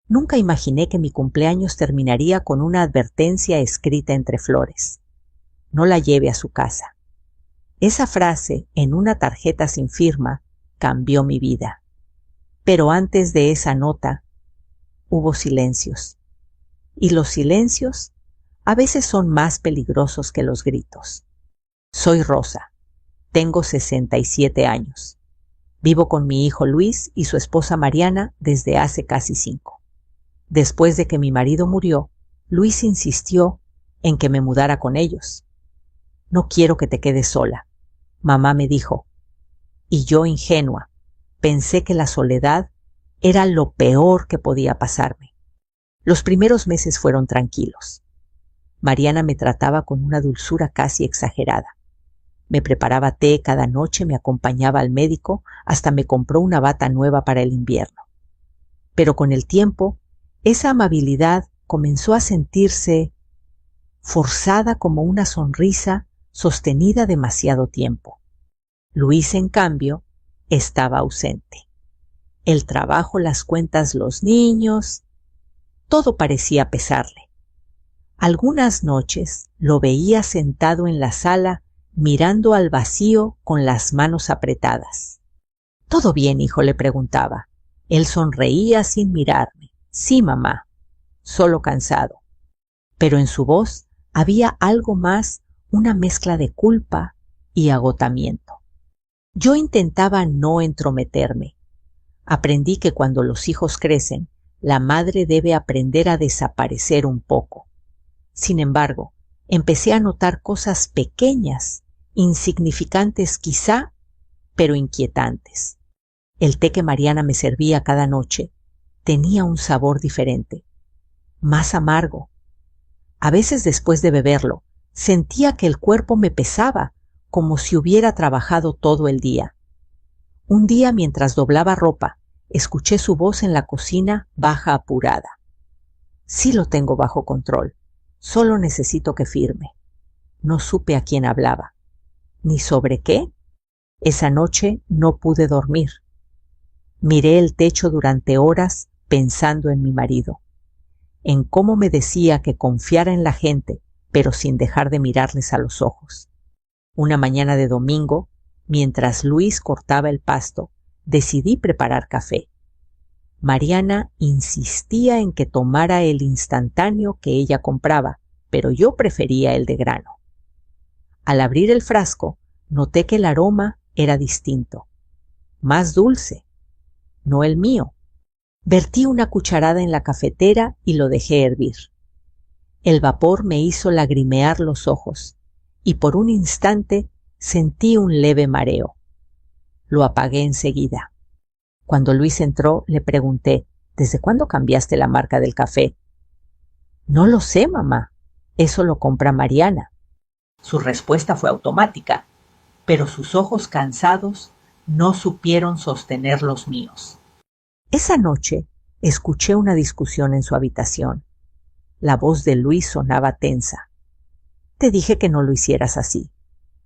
Nunca imaginé que mi cumpleaños terminaría con una advertencia escrita entre flores. No la lleve a su casa. Esa frase en una tarjeta sin firma cambió mi vida. Pero antes de esa nota hubo silencios. Y los silencios a veces son más peligrosos que los gritos. Soy Rosa. Tengo 67 años. Vivo con mi hijo Luis y su esposa Mariana desde hace casi 5. Después de que mi marido murió, Luis insistió en que me mudara con ellos. No quiero que te quedes sola, mamá me dijo. Y yo, ingenua, pensé que la soledad era lo peor que podía pasarme. Los primeros meses fueron tranquilos. Mariana me trataba con una dulzura casi exagerada. Me preparaba té cada noche, me acompañaba al médico, hasta me compró una bata nueva para el invierno. Pero con el tiempo, esa amabilidad comenzó a sentirse forzada como una sonrisa sostenida demasiado tiempo. Luis, en cambio, estaba ausente. El trabajo, las cuentas, los niños, todo parecía pesarle. Algunas noches lo veía sentado en la sala mirando al vacío con las manos apretadas. ¿Todo bien, hijo?, le preguntaba. Él sonreía sin mirarme. Sí, mamá, solo cansado. Pero en su voz había algo más, una mezcla de culpa y agotamiento. Yo intentaba no entrometerme. Aprendí que cuando los hijos crecen, la madre debe aprender a desaparecer un poco. Sin embargo, empecé a notar cosas pequeñas, insignificantes quizá, pero inquietantes. El té que Mariana me servía cada noche tenía un sabor diferente, más amargo. A veces, después de beberlo, sentía que el cuerpo me pesaba, como si hubiera trabajado todo el día. Un día, mientras doblaba ropa, escuché su voz en la cocina, baja, apurada. Sí lo tengo bajo control, solo necesito que firme. No supe a quién hablaba, ni sobre qué. Esa noche no pude dormir. Miré el techo durante horas pensando en mi marido, en cómo me decía que confiara en la gente, pero sin dejar de mirarles a los ojos. Una mañana de domingo, mientras Luis cortaba el pasto, decidí preparar café. Mariana insistía en que tomara el instantáneo que ella compraba, pero yo prefería el de grano. Al abrir el frasco, noté que el aroma era distinto, más dulce, no el mío. Vertí una cucharada en la cafetera y lo dejé hervir. El vapor me hizo lagrimear los ojos y por un instante sentí un leve mareo. Lo apagué enseguida. Cuando Luis entró, le pregunté, ¿desde cuándo cambiaste la marca del café? No lo sé, mamá. Eso lo compra Mariana. Su respuesta fue automática, pero sus ojos cansados no supieron sostener los míos. Esa noche escuché una discusión en su habitación. La voz de Luis sonaba tensa. Te dije que no lo hicieras así.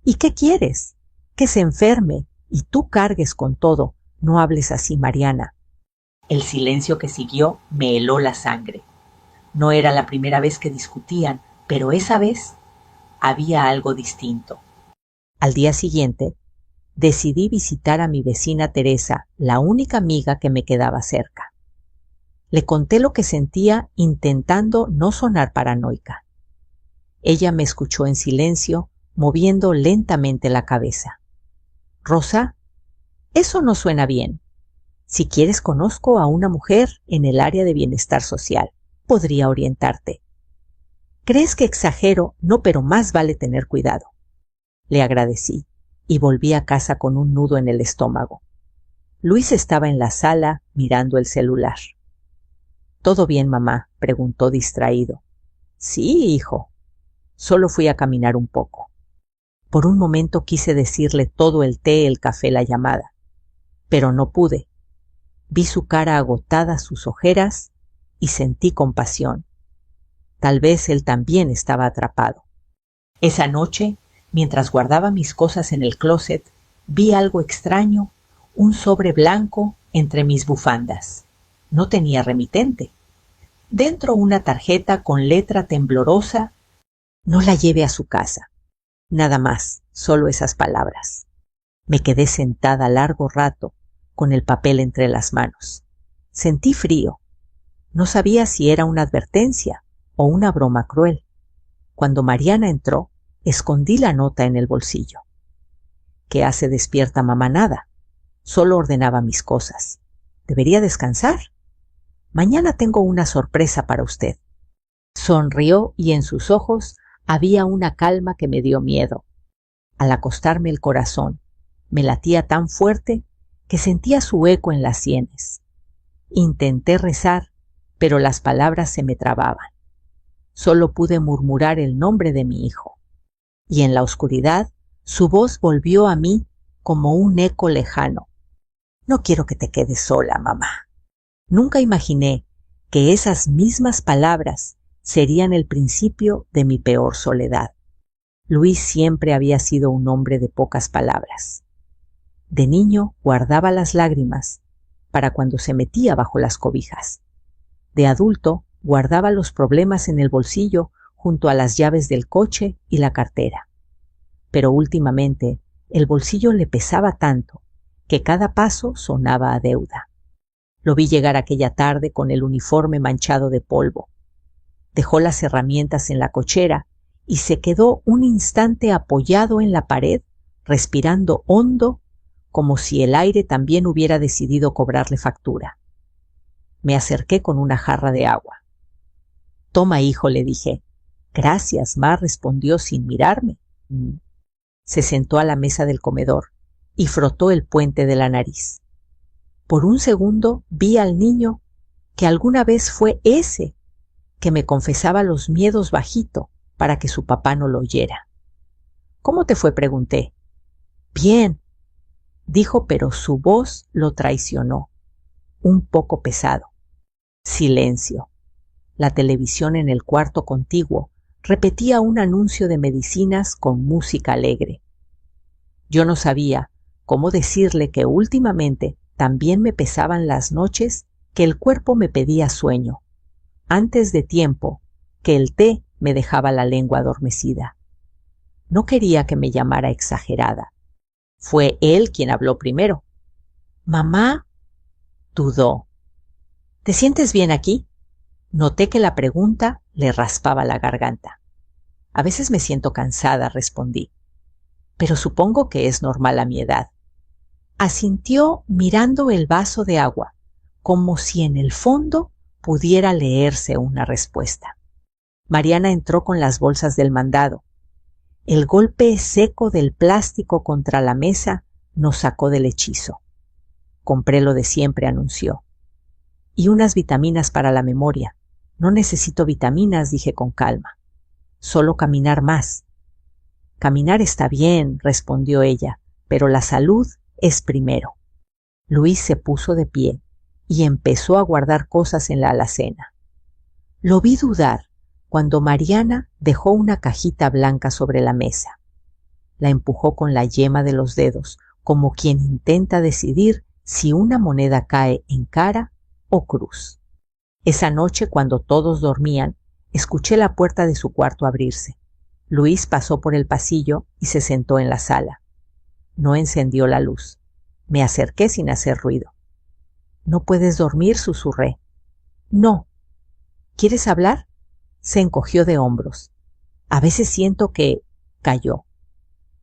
¿Y qué quieres? Que se enferme y tú cargues con todo. No hables así, Mariana. El silencio que siguió me heló la sangre. No era la primera vez que discutían, pero esa vez había algo distinto. Al día siguiente, decidí visitar a mi vecina Teresa, la única amiga que me quedaba cerca. Le conté lo que sentía intentando no sonar paranoica. Ella me escuchó en silencio, moviendo lentamente la cabeza. Rosa, eso no suena bien. Si quieres, conozco a una mujer en el área de bienestar social. Podría orientarte. ¿Crees que exagero? No, pero más vale tener cuidado. Le agradecí y volví a casa con un nudo en el estómago. Luis estaba en la sala mirando el celular. ¿Todo bien, mamá?, preguntó distraído. Sí, hijo. Solo fui a caminar un poco. Por un momento quise decirle todo el té, el café, la llamada, pero no pude. Vi su cara agotada, sus ojeras, y sentí compasión. Tal vez él también estaba atrapado. Esa noche, mientras guardaba mis cosas en el closet, vi algo extraño, un sobre blanco entre mis bufandas. No tenía remitente. Dentro una tarjeta con letra temblorosa: no la lleve a su casa. Nada más, solo esas palabras. Me quedé sentada largo rato, con el papel entre las manos. Sentí frío. No sabía si era una advertencia o una broma cruel. Cuando Mariana entró, escondí la nota en el bolsillo. ¿Qué hace despierta mamá? Nada. Solo ordenaba mis cosas. Debería descansar. Mañana tengo una sorpresa para usted. Sonrió y en sus ojos había una calma que me dio miedo. Al acostarme el corazón me latía tan fuerte que sentía su eco en las sienes. Intenté rezar, pero las palabras se me trababan. Solo pude murmurar el nombre de mi hijo. Y en la oscuridad su voz volvió a mí como un eco lejano. No quiero que te quedes sola, mamá. Nunca imaginé que esas mismas palabras serían el principio de mi peor soledad. Luis siempre había sido un hombre de pocas palabras. De niño guardaba las lágrimas para cuando se metía bajo las cobijas. De adulto guardaba los problemas en el bolsillo junto a las llaves del coche y la cartera. Pero últimamente el bolsillo le pesaba tanto que cada paso sonaba a deuda. Lo vi llegar aquella tarde con el uniforme manchado de polvo. Dejó las herramientas en la cochera y se quedó un instante apoyado en la pared, respirando hondo, como si el aire también hubiera decidido cobrarle factura. Me acerqué con una jarra de agua. «Toma, hijo», le dije. «Gracias, ma», respondió sin mirarme. Se sentó a la mesa del comedor y frotó el puente de la nariz. Por un segundo vi al niño que alguna vez fue ese que me confesaba los miedos bajito para que su papá no lo oyera. «¿Cómo te fue?», pregunté. «Bien», dijo, pero su voz lo traicionó, un poco pesado. Silencio. La televisión en el cuarto contiguo repetía un anuncio de medicinas con música alegre. Yo no sabía cómo decirle que últimamente también me pesaban las noches que el cuerpo me pedía sueño, antes de tiempo, que el té me dejaba la lengua adormecida. No quería que me llamara exagerada. Fue él quien habló primero. «Mamá», dudó. «¿Te sientes bien aquí?». Noté que la pregunta le raspaba la garganta. «A veces me siento cansada», respondí. «Pero supongo que es normal a mi edad». Asintió mirando el vaso de agua, como si en el fondo pudiera leerse una respuesta. Mariana entró con las bolsas del mandado. El golpe seco del plástico contra la mesa nos sacó del hechizo. «Compré lo de siempre», anunció. «Y unas vitaminas para la memoria». «No necesito vitaminas», dije con calma. «Solo caminar más». «Caminar está bien», respondió ella, «pero la salud es primero». Luis se puso de pie y empezó a guardar cosas en la alacena. Lo vi dudar cuando Mariana dejó una cajita blanca sobre la mesa. La empujó con la yema de los dedos, como quien intenta decidir si una moneda cae en cara o cruz. Esa noche, cuando todos dormían, escuché la puerta de su cuarto abrirse. Luis pasó por el pasillo y se sentó en la sala. No encendió la luz. Me acerqué sin hacer ruido. «¿No puedes dormir?», susurré. «No». «¿Quieres hablar?». Se encogió de hombros. «A veces siento que…», calló,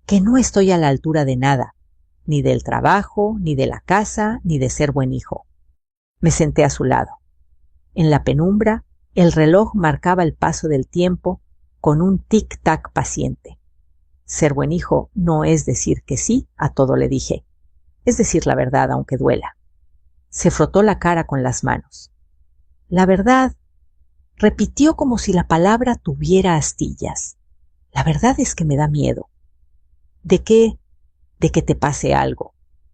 «que no estoy a la altura de nada, ni del trabajo, ni de la casa, ni de ser buen hijo». Me senté a su lado. En la penumbra, el reloj marcaba el paso del tiempo con un tic-tac paciente. «Ser buen hijo no es decir que sí a todo», le dije. «Es decir la verdad, aunque duela». Se frotó la cara con las manos. «La verdad», repitió como si la palabra tuviera astillas. «La verdad es que me da miedo». «¿De qué?». «De que te pase algo,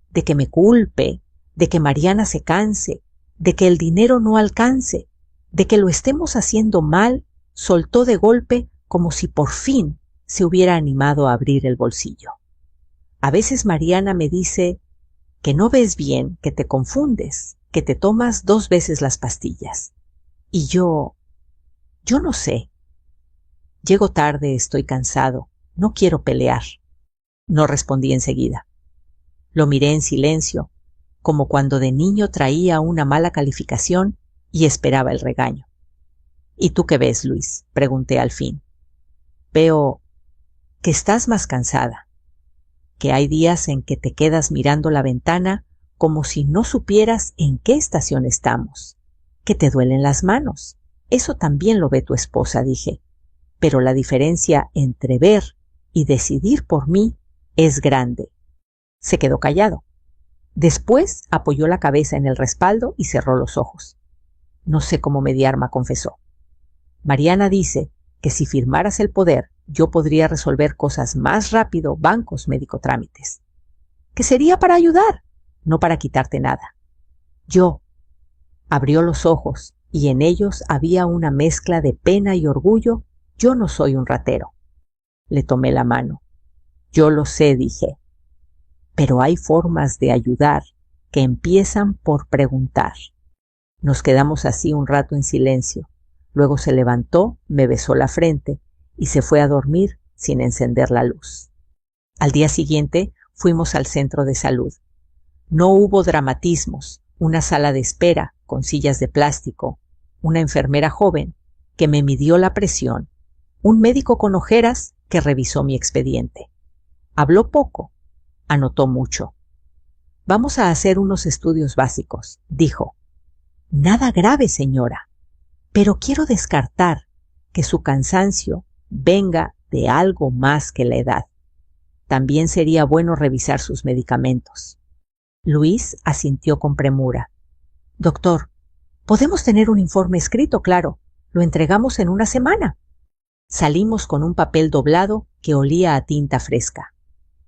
de que me culpe, de que Mariana se canse, de que el dinero no alcance, de que lo estemos haciendo mal», soltó de golpe como si por fin se hubiera animado a abrir el bolsillo. «A veces Mariana me dice que no ves bien, que te confundes, que te tomas 2 veces las pastillas». Y yo no sé. Llego tarde, estoy cansado, no quiero pelear. No respondí enseguida. Lo miré en silencio, como cuando de niño traía una mala calificación y esperaba el regaño. ¿Y tú qué ves, Luis?, pregunté al fin. Veo que estás más cansada, que hay días en que te quedas mirando la ventana como si no supieras en qué estación estamos, que te duelen las manos. Eso también lo ve tu esposa, dije, pero la diferencia entre ver y decidir por mí es grande. Se quedó callado. Después apoyó la cabeza en el respaldo y cerró los ojos. No sé cómo mediarme, confesó. Mariana dice que si firmaras el poder, yo podría resolver cosas más rápido, bancos, médico, trámites. Que sería para ayudar, no para quitarte nada. Yo. Abrió los ojos y en ellos había una mezcla de pena y orgullo. Yo no soy un ratero. Le tomé la mano. Yo lo sé, dije. Pero hay formas de ayudar que empiezan por preguntar. Nos quedamos así un rato en silencio. Luego se levantó, me besó la frente y se fue a dormir sin encender la luz. Al día siguiente fuimos al centro de salud. No hubo dramatismos, una sala de espera con sillas de plástico, una enfermera joven que me midió la presión, un médico con ojeras que revisó mi expediente. Habló poco, anotó mucho. Vamos a hacer unos estudios básicos, dijo. Nada grave, señora, pero quiero descartar que su cansancio venga de algo más que la edad. También sería bueno revisar sus medicamentos. Luis asintió con premura. Doctor, podemos tener un informe escrito, claro. Lo entregamos en una semana. Salimos con un papel doblado que olía a tinta fresca.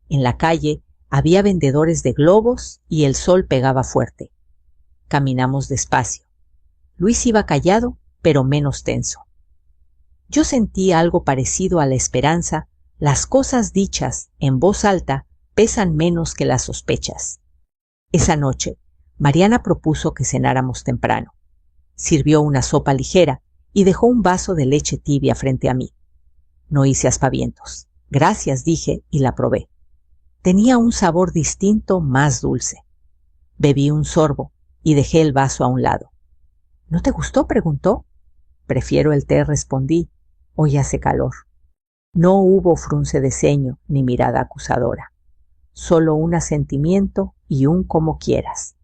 En la calle había vendedores de globos y el sol pegaba fuerte. Caminamos despacio. Luis iba callado, pero menos tenso. Yo sentí algo parecido a la esperanza. Las cosas dichas en voz alta pesan menos que las sospechas. Esa noche, Mariana propuso que cenáramos temprano. Sirvió una sopa ligera y dejó un vaso de leche tibia frente a mí. No hice aspavientos. Gracias, dije, y la probé. Tenía un sabor distinto, más dulce. Bebí un sorbo y dejé el vaso a un lado. ¿No te gustó?, preguntó. Prefiero el té, respondí. Hoy hace calor. No hubo frunce de ceño ni mirada acusadora. Solo un asentimiento y un como quieras.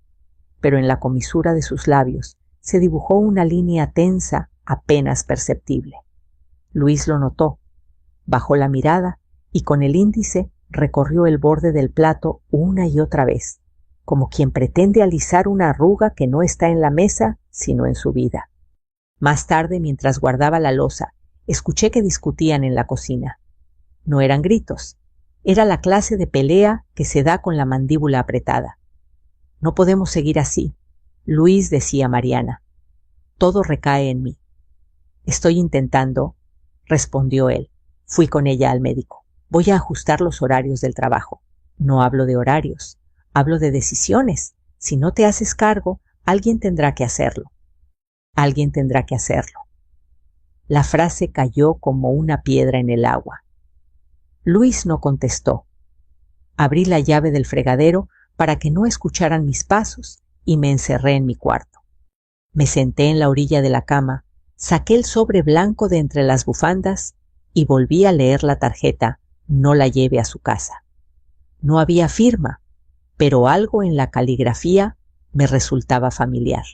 Pero en la comisura de sus labios se dibujó una línea tensa apenas perceptible. Luis lo notó. Bajó la mirada y con el índice recorrió el borde del plato una y otra vez, como quien pretende alisar una arruga que no está en la mesa, sino en su vida. Más tarde, mientras guardaba la loza, escuché que discutían en la cocina. No eran gritos, era la clase de pelea que se da con la mandíbula apretada. No podemos seguir así, Luis decía a Mariana. Todo recae en mí. Estoy intentando, respondió él. Fui con ella al médico. Voy a ajustar los horarios del trabajo. No hablo de horarios, hablo de decisiones. Si no te haces cargo, alguien tendrá que hacerlo. Alguien tendrá que hacerlo. La frase cayó como una piedra en el agua. Luis no contestó. Abrí la llave del fregadero para que no escucharan mis pasos y me encerré en mi cuarto. Me senté en la orilla de la cama, saqué el sobre blanco de entre las bufandas y volví a leer la tarjeta «No la lleve a su casa». No había firma, pero algo en la caligrafía me resultaba familiar.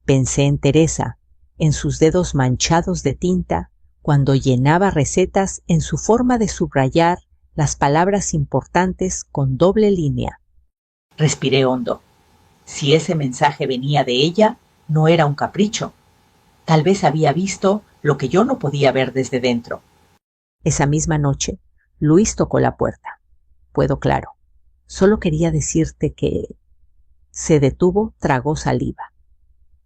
Pensé en Teresa, en sus dedos manchados de tinta, cuando llenaba recetas en su forma de subrayar las palabras importantes con doble línea. Respiré hondo. Si ese mensaje venía de ella, no era un capricho. Tal vez había visto lo que yo no podía ver desde dentro. Esa misma noche, Luis tocó la puerta. Puedo, claro. Solo quería decirte que... Se detuvo, tragó saliva.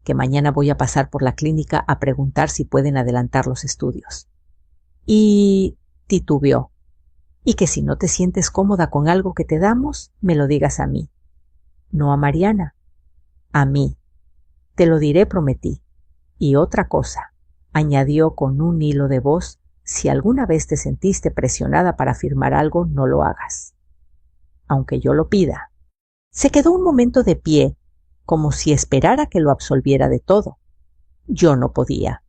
Que mañana voy a pasar por la clínica a preguntar si pueden adelantar los estudios. Y... titubeó. Y que si no te sientes cómoda con algo que te damos, me lo digas a mí. No a Mariana. A mí. Te lo diré, prometí. Y otra cosa, añadió con un hilo de voz, si alguna vez te sentiste presionada para firmar algo, no lo hagas, aunque yo lo pida. Se quedó un momento de pie, como si esperara que lo absolviera de todo. Yo no podía,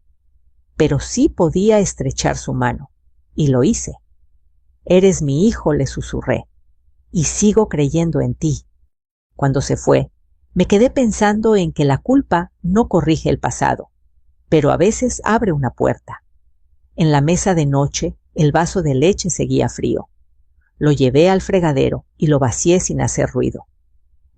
pero sí podía estrechar su mano, y lo hice. Eres mi hijo, le susurré, y sigo creyendo en ti. Cuando se fue, me quedé pensando en que la culpa no corrige el pasado, pero a veces abre una puerta. En la mesa de noche, el vaso de leche seguía frío. Lo llevé al fregadero y lo vacié sin hacer ruido.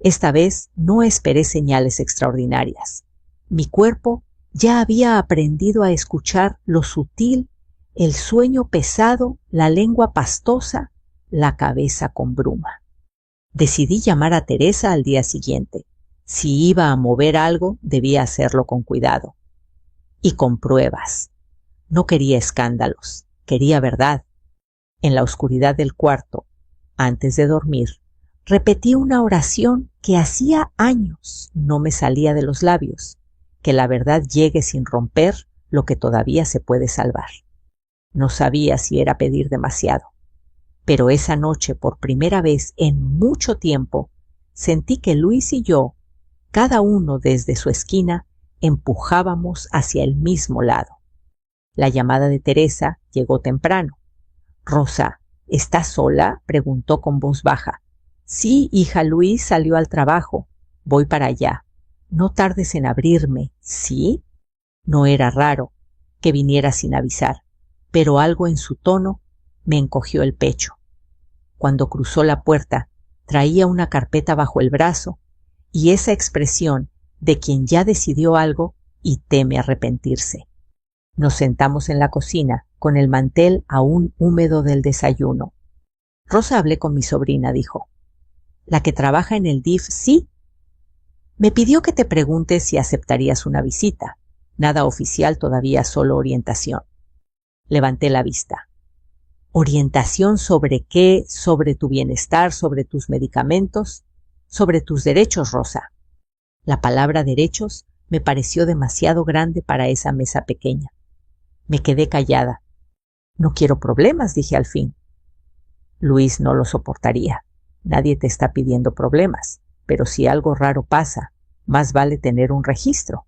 Esta vez no esperé señales extraordinarias. Mi cuerpo ya había aprendido a escuchar lo sutil, el sueño pesado, la lengua pastosa, la cabeza con bruma. Decidí llamar a Teresa al día siguiente. Si iba a mover algo, debía hacerlo con cuidado. Y con pruebas. No quería escándalos, quería verdad. En la oscuridad del cuarto, antes de dormir, repetí una oración que hacía años no me salía de los labios, que la verdad llegue sin romper lo que todavía se puede salvar. No sabía si era pedir demasiado, pero esa noche, por primera vez en mucho tiempo, sentí que Luis y yo, cada uno desde su esquina, empujábamos hacia el mismo lado. La llamada de Teresa llegó temprano. Rosa, ¿estás sola?, preguntó con voz baja. Sí, hija, Luis salió al trabajo. Voy para allá. No tardes en abrirme, ¿sí? No era raro que viniera sin avisar, pero algo en su tono me encogió el pecho. Cuando cruzó la puerta, traía una carpeta bajo el brazo y esa expresión de quien ya decidió algo y teme arrepentirse. Nos sentamos en la cocina, con el mantel aún húmedo del desayuno. Rosa, hablé con mi sobrina, dijo. ¿La que trabaja en el DIF, sí? Me pidió que te preguntes si aceptarías una visita. Nada oficial todavía, solo orientación. Levanté la vista. ¿Orientación sobre qué? ¿Sobre tu bienestar? ¿Sobre tus medicamentos? Sobre tus derechos, Rosa. La palabra derechos me pareció demasiado grande para esa mesa pequeña. Me quedé callada. No quiero problemas, dije al fin. Luis no lo soportaría. Nadie te está pidiendo problemas, pero si algo raro pasa, más vale tener un registro,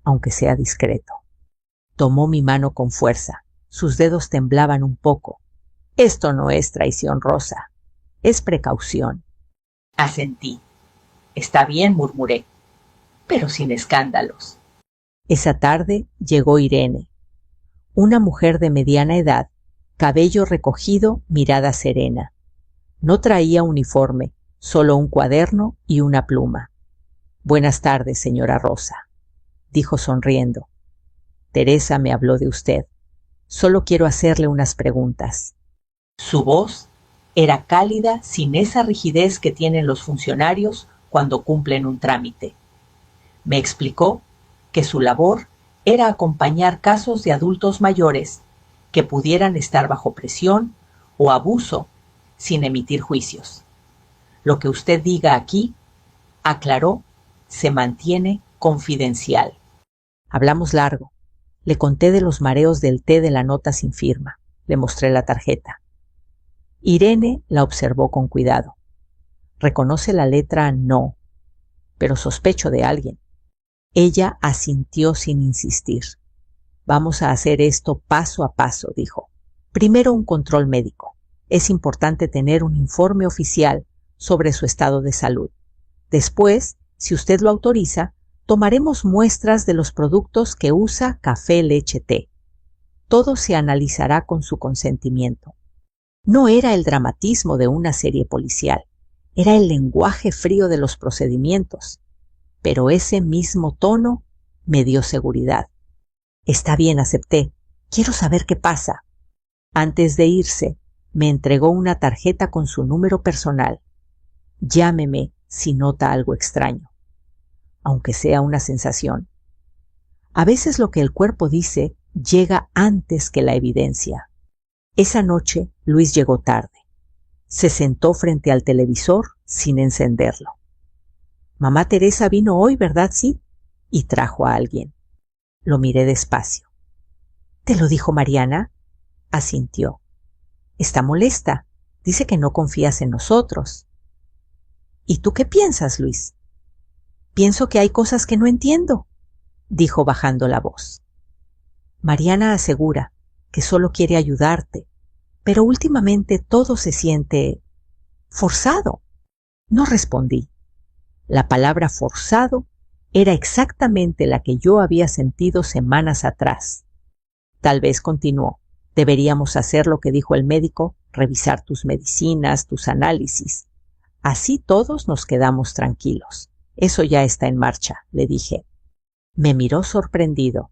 aunque sea discreto. Tomó mi mano con fuerza. Sus dedos temblaban un poco. Esto no es traición, Rosa. Es precaución. Asentí. Está bien, murmuré, pero sin escándalos. Esa tarde llegó Irene. Una mujer de mediana edad, cabello recogido, mirada serena. No traía uniforme, solo un cuaderno y una pluma. Buenas tardes, señora Rosa, dijo sonriendo. Teresa me habló de usted. Solo quiero hacerle unas preguntas. Su voz era cálida, sin esa rigidez que tienen los funcionarios cuando cumplen un trámite. Me explicó que su labor era acompañar casos de adultos mayores que pudieran estar bajo presión o abuso sin emitir juicios. Lo que usted diga aquí, aclaró, se mantiene confidencial. Hablamos largo. Le conté de los mareos del té de la nota sin firma. Le mostré la tarjeta. Irene la observó con cuidado. Reconoce la letra no, pero sospecho de alguien. Ella asintió sin insistir. Vamos a hacer esto paso a paso, dijo. Primero un control médico. Es importante tener un informe oficial sobre su estado de salud. Después, si usted lo autoriza, tomaremos muestras de los productos que usa, café, leche, té. Todo se analizará con su consentimiento. No era el dramatismo de una serie policial, era el lenguaje frío de los procedimientos. Pero ese mismo tono me dio seguridad. Está bien, acepté. Quiero saber qué pasa. Antes de irse, me entregó una tarjeta con su número personal. Llámeme si nota algo extraño, aunque sea una sensación. A veces lo que el cuerpo dice llega antes que la evidencia. Esa noche Luis llegó tarde. Se sentó frente al televisor sin encenderlo. Mamá Teresa vino hoy, ¿verdad? Sí. Y trajo a alguien. Lo miré despacio. —¿Te lo dijo Mariana? Asintió. —Está molesta. Dice que no confías en nosotros. —¿Y tú qué piensas, Luis? —Pienso que hay cosas que no entiendo —dijo bajando la voz. Mariana asegura que solo quiere ayudarte, pero últimamente todo se siente forzado. No respondí. La palabra forzado era exactamente la que yo había sentido semanas atrás. Tal vez continuó. Deberíamos hacer lo que dijo el médico, revisar tus medicinas, tus análisis. Así todos nos quedamos tranquilos. Eso ya está en marcha, le dije. Me miró sorprendido.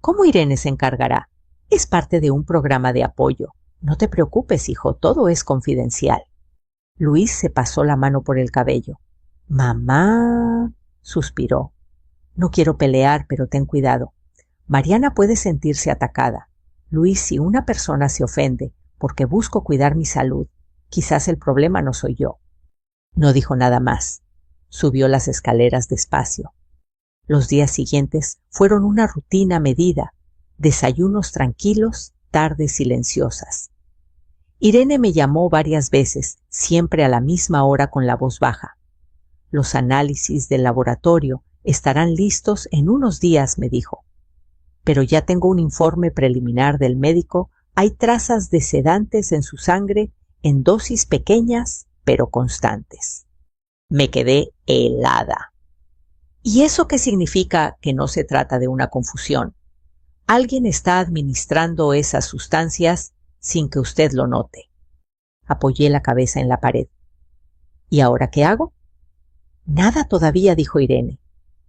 ¿Cómo Irene se encargará? Es parte de un programa de apoyo. No te preocupes, hijo, todo es confidencial. Luis se pasó la mano por el cabello. Mamá, suspiró. No quiero pelear, pero ten cuidado. Mariana puede sentirse atacada. Luis, si una persona se ofende porque busco cuidar mi salud, quizás el problema no soy yo. No dijo nada más. Subió las escaleras despacio. Los días siguientes fueron una rutina medida, desayunos tranquilos, tardes silenciosas. Irene me llamó varias veces, siempre a la misma hora con la voz baja. Los análisis del laboratorio estarán listos en unos días, me dijo. Pero ya tengo un informe preliminar del médico. Hay trazas de sedantes en su sangre en dosis pequeñas pero constantes. Me quedé helada. ¿Y eso qué significa? Que no se trata de una confusión. Alguien está administrando esas sustancias sin que usted lo note. Apoyé la cabeza en la pared. ¿Y ahora qué hago? Nada todavía, dijo Irene.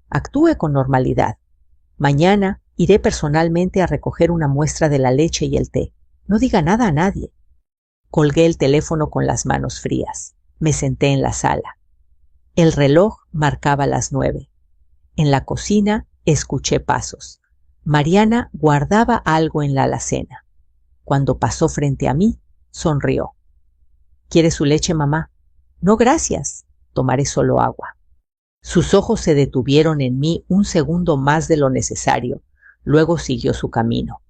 Actúe con normalidad. Mañana iré personalmente a recoger una muestra de la leche y el té. No diga nada a nadie. Colgué el teléfono con las manos frías. Me senté en la sala. El reloj marcaba las 9. En la cocina escuché pasos. Mariana guardaba algo en la alacena. Cuando pasó frente a mí, sonrió. ¿Quiere su leche, mamá? No, gracias. Tomaré solo agua. Sus ojos se detuvieron en mí un segundo más de lo necesario. Luego siguió su camino.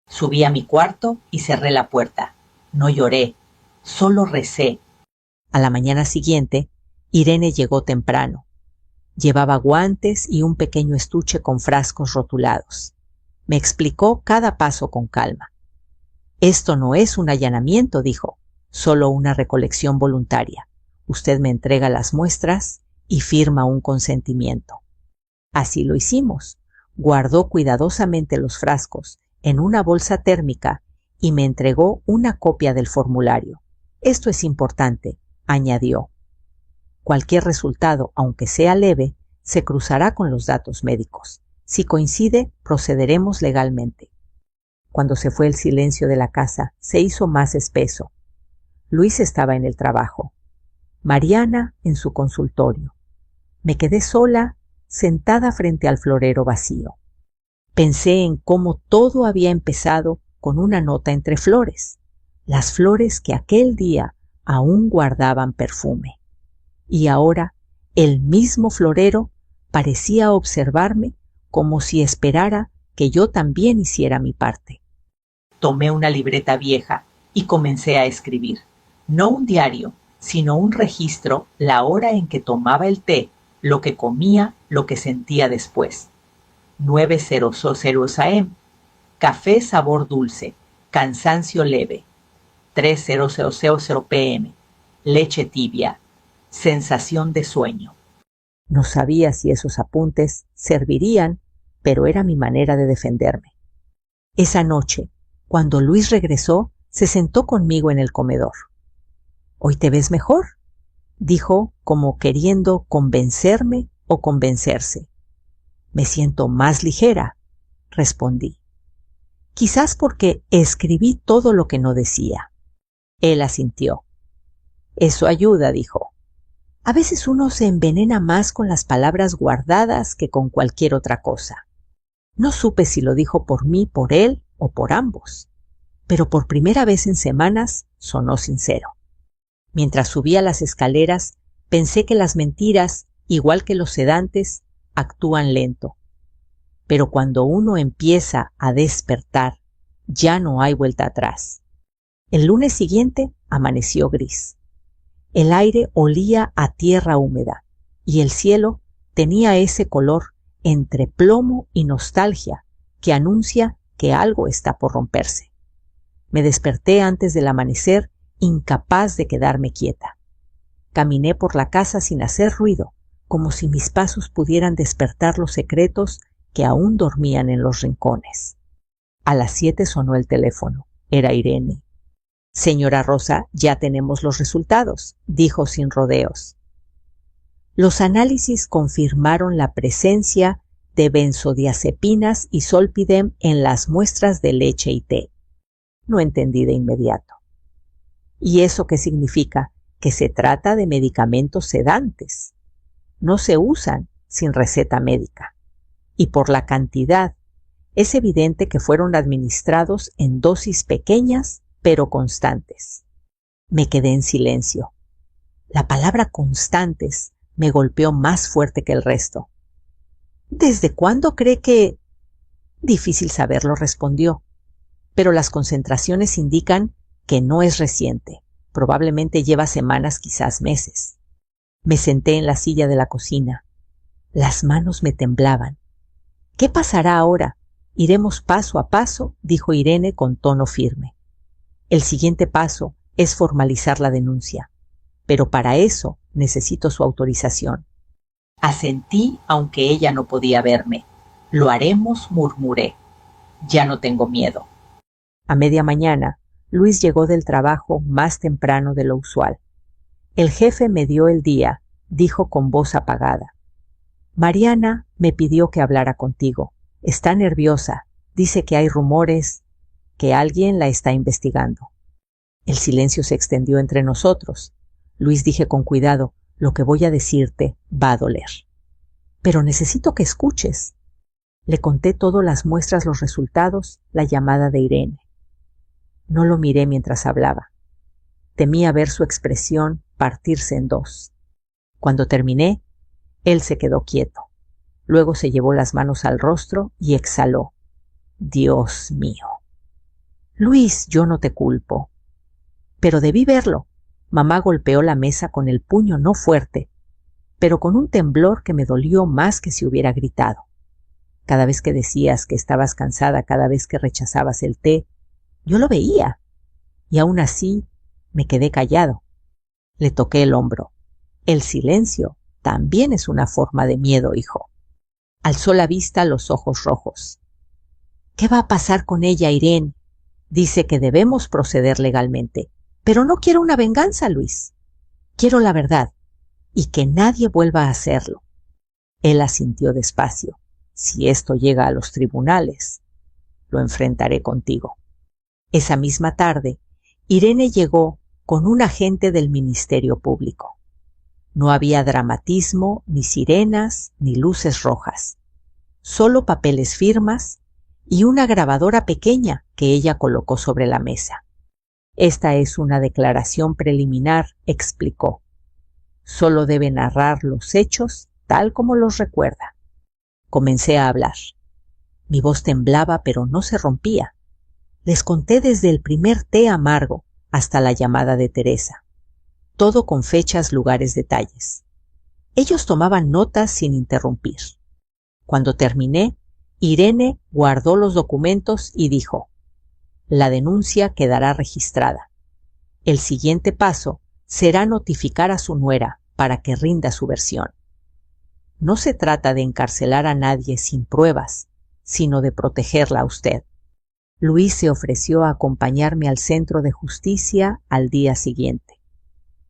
Subí a mi cuarto y cerré la puerta. No lloré, solo recé. A la mañana siguiente, Irene llegó temprano. Llevaba guantes y un pequeño estuche con frascos rotulados. Me explicó cada paso con calma. Esto no es un allanamiento, dijo, solo una recolección voluntaria. Usted me entrega las muestras y firma un consentimiento. Así lo hicimos. Guardó cuidadosamente los frascos en una bolsa térmica y me entregó una copia del formulario. Esto es importante, añadió. Cualquier resultado, aunque sea leve, se cruzará con los datos médicos. Si coincide, procederemos legalmente. Cuando se fue el silencio de la casa, se hizo más espeso. Luis estaba en el trabajo. Mariana en su consultorio. Me quedé sola, sentada frente al florero vacío. Pensé en cómo todo había empezado con una nota entre flores, las flores que aquel día aún guardaban perfume. Y ahora el mismo florero parecía observarme como si esperara que yo también hiciera mi parte. Tomé una libreta vieja y comencé a escribir. No un diario, sino un registro, la hora en que tomaba el té, lo que comía, lo que sentía después. 9:00 AM. Café sabor dulce, cansancio leve. 3:00 PM. Leche tibia, sensación de sueño. No sabía si esos apuntes servirían, pero era mi manera de defenderme. Esa noche, cuando Luis regresó, se sentó conmigo en el comedor. «¿Hoy te ves mejor?», dijo, como queriendo convencerme o convencerse. «Me siento más ligera», respondí. Quizás porque escribí todo lo que no decía. Él asintió. «Eso ayuda», dijo. «A veces uno se envenena más con las palabras guardadas que con cualquier otra cosa». No supe si lo dijo por mí, por él o por ambos, pero por primera vez en semanas sonó sincero. Mientras subía las escaleras, pensé que las mentiras, igual que los sedantes, actúan lento. pero cuando uno empieza a despertar, ya no hay vuelta atrás. El lunes siguiente amaneció gris. El aire olía a tierra húmeda y el cielo tenía ese color entre plomo y nostalgia que anuncia que algo está por romperse. Me desperté antes del amanecer, incapaz de quedarme quieta. Caminé por la casa sin hacer ruido, como si mis pasos pudieran despertar los secretos que aún dormían en los rincones. A las 7 sonó el teléfono. Era Irene. «Señora Rosa, ya tenemos los resultados», dijo sin rodeos. Los análisis confirmaron la presencia de benzodiazepinas y zolpidem en las muestras de leche y té. No entendí de inmediato. ¿Y eso qué significa? Que se trata de medicamentos sedantes. No se usan sin receta médica. Y por la cantidad, es evidente que fueron administrados en dosis pequeñas pero constantes. Me quedé en silencio. La palabra constantes me golpeó más fuerte que el resto. ¿Desde cuándo cree que...? Difícil saberlo, respondió, pero las concentraciones indican que no es reciente. Probablemente lleva semanas, quizás meses. Me senté en la silla de la cocina. Las manos me temblaban. ¿Qué pasará ahora? Iremos paso a paso, dijo Irene con tono firme. El siguiente paso es formalizar la denuncia, pero para eso necesito su autorización. Asentí, aunque ella no podía verme. Lo haremos, murmuré. Ya no tengo miedo. A media mañana, Luis llegó del trabajo más temprano de lo usual. El jefe me dio el día, dijo con voz apagada. Mariana me pidió que hablara contigo. Está nerviosa. Dice que hay rumores, que alguien la está investigando. El silencio se extendió entre nosotros. Luis, dije con cuidado, lo que voy a decirte va a doler. Pero necesito que escuches. Le conté todo, las muestras, los resultados, la llamada de Irene. No lo miré mientras hablaba. Temía ver su expresión partirse en dos. Cuando terminé, él se quedó quieto. Luego se llevó las manos al rostro y exhaló. Dios mío. Luis, yo no te culpo. Pero debí verlo. Mamá golpeó la mesa con el puño, no fuerte, pero con un temblor que me dolió más que si hubiera gritado. Cada vez que decías que estabas cansada, cada vez que rechazabas el té, yo lo veía, y aún así me quedé callado. Le toqué el hombro. El silencio también es una forma de miedo, hijo. Alzó la vista, los ojos rojos. ¿Qué va a pasar con ella, Irene? Dice que debemos proceder legalmente. Pero no quiero una venganza, Luis. Quiero la verdad, y que nadie vuelva a hacerlo. Él asintió despacio. Si esto llega a los tribunales, lo enfrentaré contigo. Esa misma tarde, Irene llegó con un agente del Ministerio Público. No había dramatismo, ni sirenas, ni luces rojas. Solo papeles, firmas y una grabadora pequeña que ella colocó sobre la mesa. Esta es una declaración preliminar, explicó. Solo debe narrar los hechos tal como los recuerda. Comencé a hablar. Mi voz temblaba, pero no se rompía. Les conté desde el primer té amargo hasta la llamada de Teresa. Todo con fechas, lugares, detalles. Ellos tomaban notas sin interrumpir. Cuando terminé, Irene guardó los documentos y dijo: la denuncia quedará registrada. El siguiente paso será notificar a su nuera para que rinda su versión. No se trata de encarcelar a nadie sin pruebas, sino de protegerla a usted. Luis se ofreció a acompañarme al centro de justicia al día siguiente.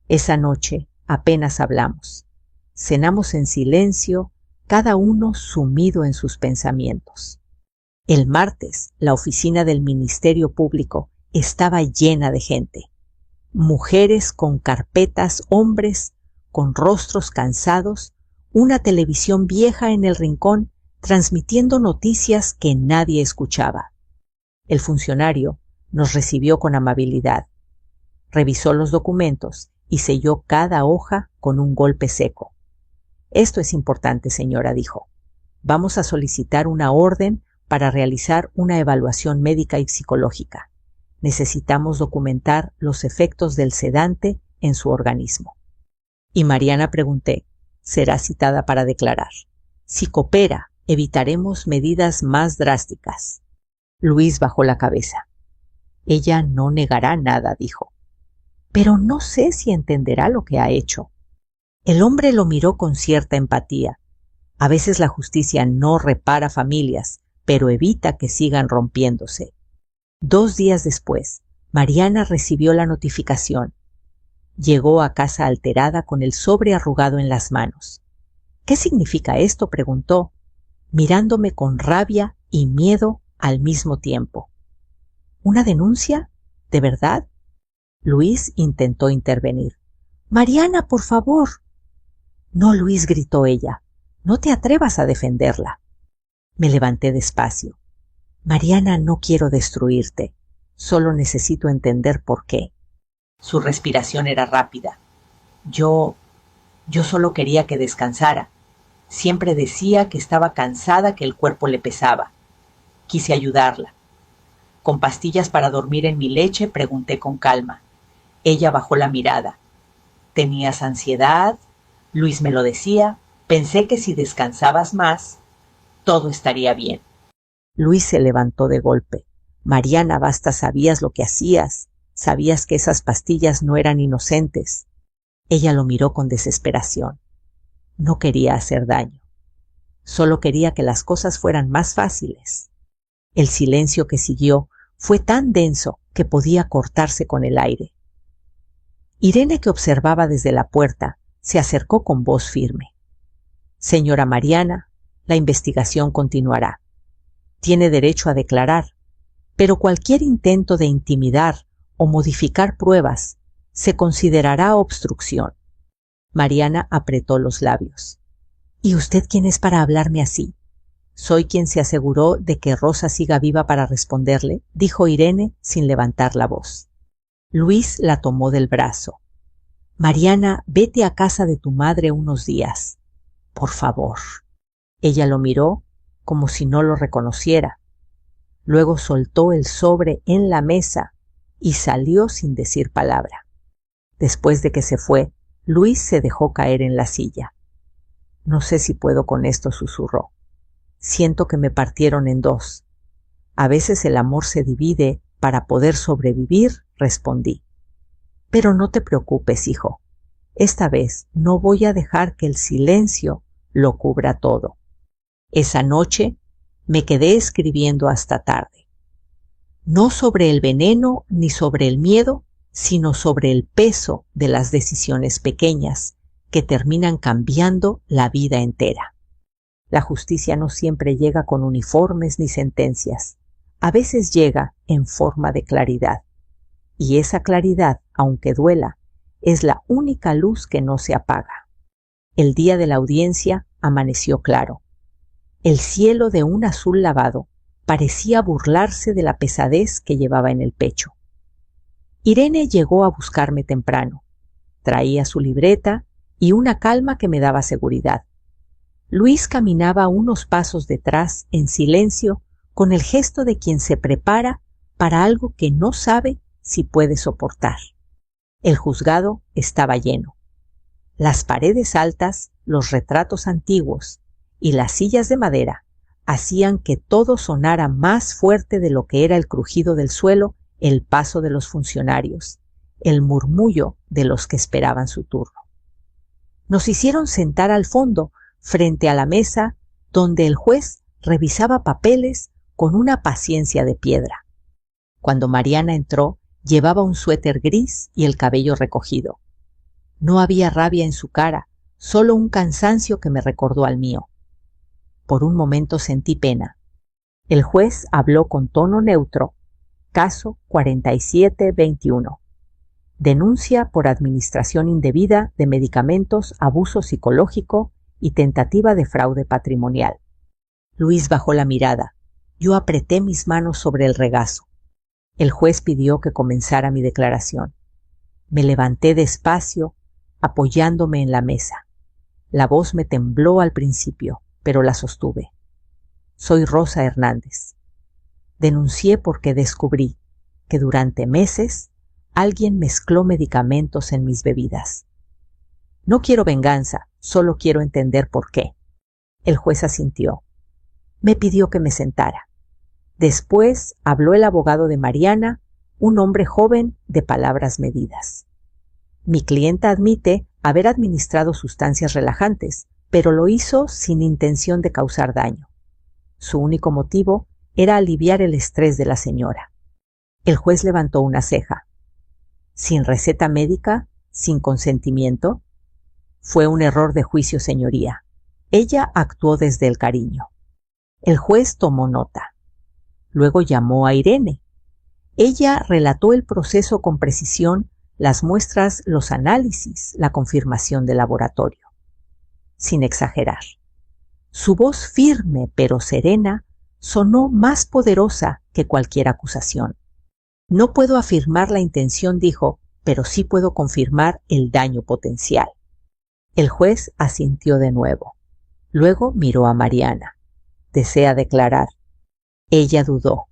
Esa noche apenas hablamos. Cenamos en silencio, cada uno sumido en sus pensamientos. El martes, la oficina del Ministerio Público estaba llena de gente. Mujeres con carpetas, hombres con rostros cansados, una televisión vieja en el rincón transmitiendo noticias que nadie escuchaba. El funcionario nos recibió con amabilidad. Revisó los documentos y selló cada hoja con un golpe seco. Esto es importante, señora, dijo. Vamos a solicitar una orden para realizar una evaluación médica y psicológica. Necesitamos documentar los efectos del sedante en su organismo. Y Mariana pregunté, será citada para declarar. Si coopera, evitaremos medidas más drásticas. Luis bajó la cabeza. Ella no negará nada, dijo. Pero no sé si entenderá lo que ha hecho. El hombre lo miró con cierta empatía. A veces la justicia no repara familias, pero evita que sigan rompiéndose. 2 días después, Mariana recibió la notificación. Llegó a casa alterada con el sobre arrugado en las manos. ¿Qué significa esto?, preguntó, mirándome con rabia y miedo al mismo tiempo. ¿Una denuncia? ¿De verdad? Luis intentó intervenir. Mariana, por favor. No, Luis, gritó ella. No te atrevas a defenderla. Me levanté despacio. Mariana, no quiero destruirte. Solo necesito entender por qué. Su respiración era rápida. Yo solo quería que descansara. Siempre decía que estaba cansada, que el cuerpo le pesaba. Quise ayudarla. ¿Con pastillas para dormir en mi leche?, pregunté con calma. Ella bajó la mirada. ¿Tenías ansiedad? Luis me lo decía. Pensé que si descansabas más, todo estaría bien. Luis se levantó de golpe. Mariana, basta, sabías lo que hacías. Sabías que esas pastillas no eran inocentes. Ella lo miró con desesperación. No quería hacer daño. Solo quería que las cosas fueran más fáciles. El silencio que siguió fue tan denso que podía cortarse con el aire. Irene, que observaba desde la puerta, se acercó con voz firme. Señora Mariana, la investigación continuará. Tiene derecho a declarar, pero cualquier intento de intimidar o modificar pruebas se considerará obstrucción. Mariana apretó los labios. ¿Y usted quién es para hablarme así? Soy quien se aseguró de que Rosa siga viva para responderle, dijo Irene sin levantar la voz. Luis la tomó del brazo. Mariana, vete a casa de tu madre unos días. Por favor. Ella lo miró como si no lo reconociera. Luego soltó el sobre en la mesa y salió sin decir palabra. Después de que se fue, Luis se dejó caer en la silla. No sé si puedo con esto, susurró. Siento que me partieron en dos. A veces el amor se divide para poder sobrevivir, respondí. Pero no te preocupes, hijo. Esta vez no voy a dejar que el silencio lo cubra todo. Esa noche me quedé escribiendo hasta tarde. No sobre el veneno ni sobre el miedo, sino sobre el peso de las decisiones pequeñas que terminan cambiando la vida entera. La justicia no siempre llega con uniformes ni sentencias. A veces llega en forma de claridad. Y esa claridad, aunque duela, es la única luz que no se apaga. El día de la audiencia amaneció claro. El cielo de un azul lavado parecía burlarse de la pesadez que llevaba en el pecho. Irene llegó a buscarme temprano. Traía su libreta y una calma que me daba seguridad. Luis caminaba unos pasos detrás, en silencio, con el gesto de quien se prepara para algo que no sabe si puede soportar. El juzgado estaba lleno. Las paredes altas, los retratos antiguos y las sillas de madera hacían que todo sonara más fuerte de lo que era el crujido del suelo, el paso de los funcionarios, el murmullo de los que esperaban su turno. Nos hicieron sentar al fondo, frente a la mesa, donde el juez revisaba papeles con una paciencia de piedra. Cuando Mariana entró, llevaba un suéter gris y el cabello recogido. No había rabia en su cara, solo un cansancio que me recordó al mío. Por un momento sentí pena. El juez habló con tono neutro. Caso 4721. Denuncia por administración indebida de medicamentos, abuso psicológico y tentativa de fraude patrimonial. Luis bajó la mirada. Yo apreté mis manos sobre el regazo. El juez pidió que comenzara mi declaración. Me levanté despacio, apoyándome en la mesa. La voz me tembló al principio, pero la sostuve. Soy Rosa Hernández. Denuncié porque descubrí que durante meses alguien mezcló medicamentos en mis bebidas. No quiero venganza, solo quiero entender por qué. El juez asintió. Me pidió que me sentara. Después habló el abogado de Mariana, un hombre joven de palabras medidas. Mi clienta admite haber administrado sustancias relajantes, pero lo hizo sin intención de causar daño. Su único motivo era aliviar el estrés de la señora. El juez levantó una ceja. ¿Sin receta médica? ¿Sin consentimiento? Fue un error de juicio, señoría. Ella actuó desde el cariño. El juez tomó nota. Luego llamó a Irene. Ella relató el proceso con precisión, las muestras, los análisis, la confirmación de laboratorio. Sin exagerar. Su voz firme pero serena sonó más poderosa que cualquier acusación. No puedo afirmar la intención, dijo, pero sí puedo confirmar el daño potencial. El juez asintió de nuevo. Luego miró a Mariana. ¿Desea declarar? Ella dudó.